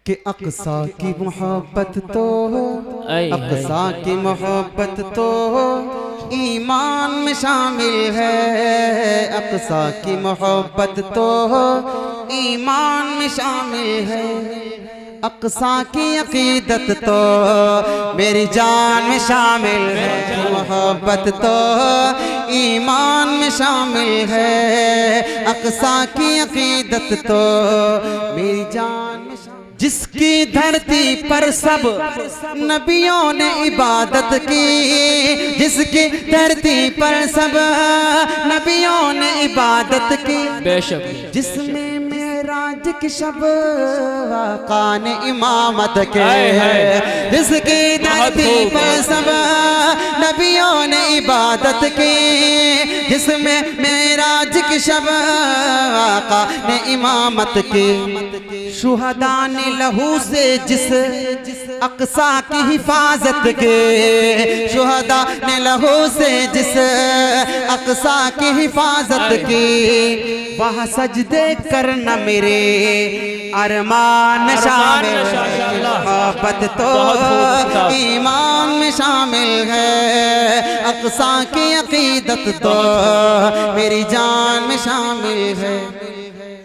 कि अक़सा की मोहब्बत तो अक़सा की मोहब्बत तो ईमान में शामिल है। अक़सा की मोहब्बत तो ईमान में शामिल है। अक़सा की अक़ीदत तो मेरी जान में शामिल है। मोहब्बत तो ईमान में शामिल है। अक़सा की अक़ीदत तो मेरी जान में शामिल। जिसकी धरती पर सब नबियों ने इबादत की, जिसकी धरती पर सब नबियों ने इबादत की, बेशक जिसमें मेराज की शब आका ने इमामत के, जिसकी धरती पर सब नबियों ने इबादत की, जिसमें मेराज की शब आका ने इमामत की। शुहदा ने लहू से जिस अक़सा की हिफाजत के, शुहदा ने लहू से जिस अक़सा की हिफाजत की, वह सजदे करना मेरे अरमान शामिल है। मोहब्बत तो ईमान में शामिल है। अक़सा की अक़ीदत तो मेरी जान में शामिल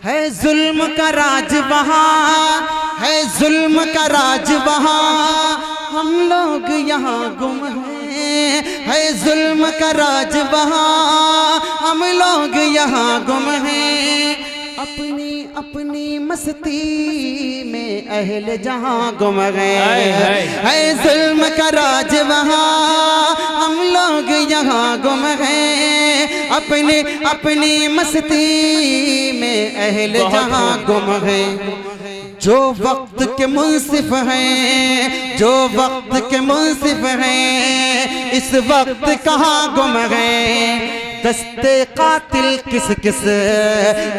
है जुल्म का राज वहाँ, है जुल्म का राज वहाँ, हम लोग यहाँ गुम हैं। है जुल्म का राज वहाँ, हम लोग यहाँ गुम हैं। अपनी अपनी मस्ती में अहले जहाँ गुम गए। है जुल्म का राज वहाँ, हम लोग यहाँ गुम हैं। अपनी अपनी मस्ती में अहले जहाँ गुम हैं। जो वक्त के मुंसिफ हैं, जो वक्त के मुंसिफ हैं, इस वक्त कहाँ गुम गए। दस्ते कातिल किस किस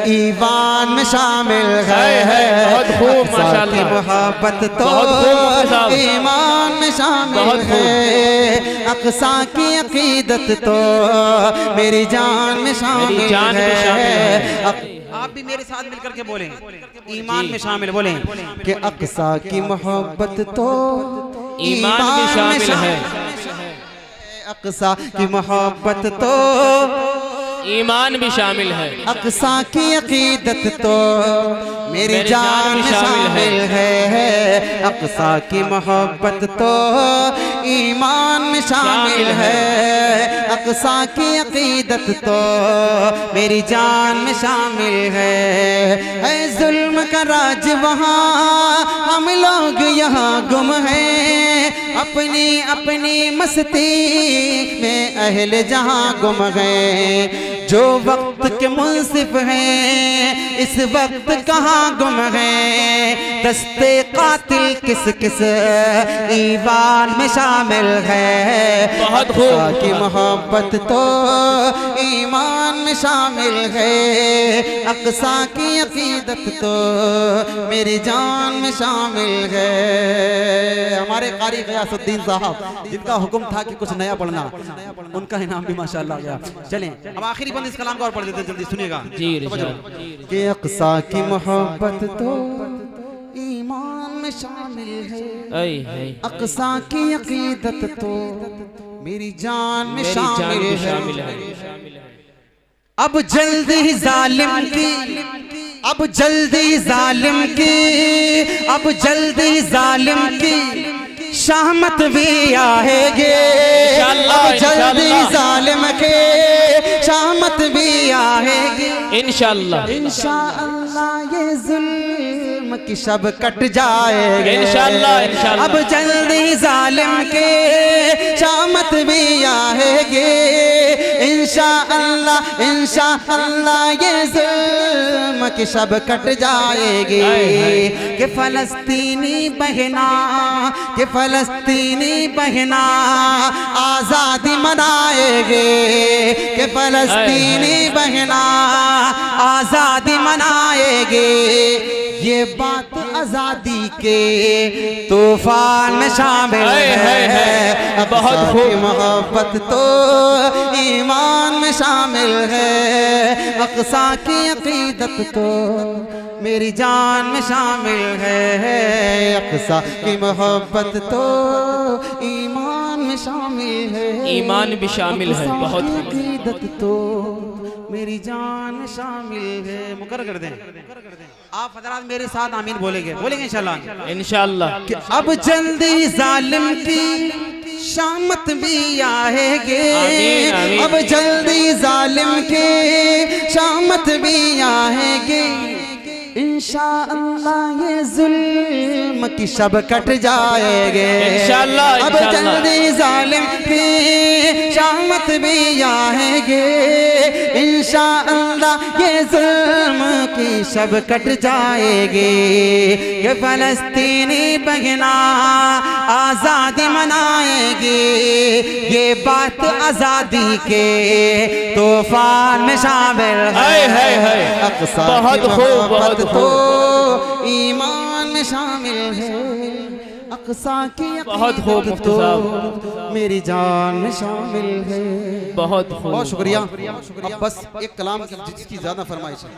ईवान में शामिल है। अक़सा की मोहब्बत तो ईमान में शामिल है। अक़सा की अक़ीदत तो मेरी जान में शामिल है। आप भी मेरे साथ मिलकर के बोलें, ईमान में शामिल बोलें कि अक़सा की मोहब्बत तो ईमान में शामिल है। अक़सा की मोहब्बत तो ईमान भी शामिल है। अक़सा की अक़ीदत तो मेरी जान में शामिल है। अक़सा की मोहब्बत तो ईमान में शामिल है। अक़सा की अक़ीदत तो मेरी जान में शामिल है जुल्म का राज वहाँ, हम लोग यहाँ गुम हैं। अपनी अपनी मस्ती में अहले जहाँ गुम गए। जो वक्त के मुंसिफ हैं, इस वक्त कहाँ गुम हैं। दस्ते कातिल किस किस ईवान में शामिल है। बहुत खूब की मोहब्बत तो ईमान में शामिल है। अक़सा की अक़ीदत तो मेरी जान में शामिल है। हमारे कारी ग़ियासुद्दीन साहब, जिनका हुक्म था कि कुछ नया पढ़ना, उनका इनाम भी माशाअल्लाह गया। चलें अब आखिरी बंद इस कलाम को और पढ़ देते, जल्दी सुनिएगा कि अक़सा की मोहब्बत तो ईमान में शामिल है। अक़सा की अक़ीदत तो मेरी जान में शामिल है। अब जल्दी जालिम की, अब जल्दी जालिम की, अब जल्दी जालिम की शामत भी आएगे। अब जल्दी जालिम के शामत भी आएगी। इंशाअल्लाह इंशाअल्लाह ये जुल्म की शब कट जाएगी। इंशाअल्लाह इंशाअल्लाह अब जल्दी जालिम के शामत भी आएगी। इंशाअल्लाह इंशाअल्लाह ये जुल्म की शब कट जाएगी। कि फ़लस्तीनी बहना, कि फ़लस्तीनी बहना आज़ादी मनाएगे। कि फ़लस्तीनी बहना आज़ादी मनाएगे। ये बात आज़ादी के तूफान में शामिल है। बहुत खूब मोहब्बत तो ईमान में शामिल है। अक़सा की अक़ीदत तो मेरी जान में शामिल है। अक़सा की मोहब्बत तो ईमान में शामिल है, ईमान भी शामिल है। बहुत अक़सा की अक़ीदत तो मेरी जान शामिल है। मुकर कर दें आप हज़रात मेरे साथ आमीन बोलेंगे इंशाल्लाह इंशाअल्लाह। कि अब जल्दी जालिम की शामत भी आएगे, आमीन, आमीन। अब जल्दी जालिम के शामत भी आएगे, इंशाअल्लाह ये जुल्म की शब कट जाएंगे, इंशाअल्लाह, अब इंशाअल्लाह। जल्दी जालिम की शामत भी आएगे, इंशाअल्लाह ये जुल्म की शब कट जाएगी। ये फलस्तीनी बहना आज़ादी मनाएगी, ये बात आज़ादी के तूफान में शामिल है। अक़सा बहुत की खूब, बहुत मोहब्बत खूब। तो ईमान में शामिल है, अक़सा की बहुत खूब अक़ीदत मुफ्ती तो मेरी जान में शामिल है। बहुत खूब। बहुत शुक्रिया। अब बस एक कलाम की जिसकी ज्यादा फरमाइश है।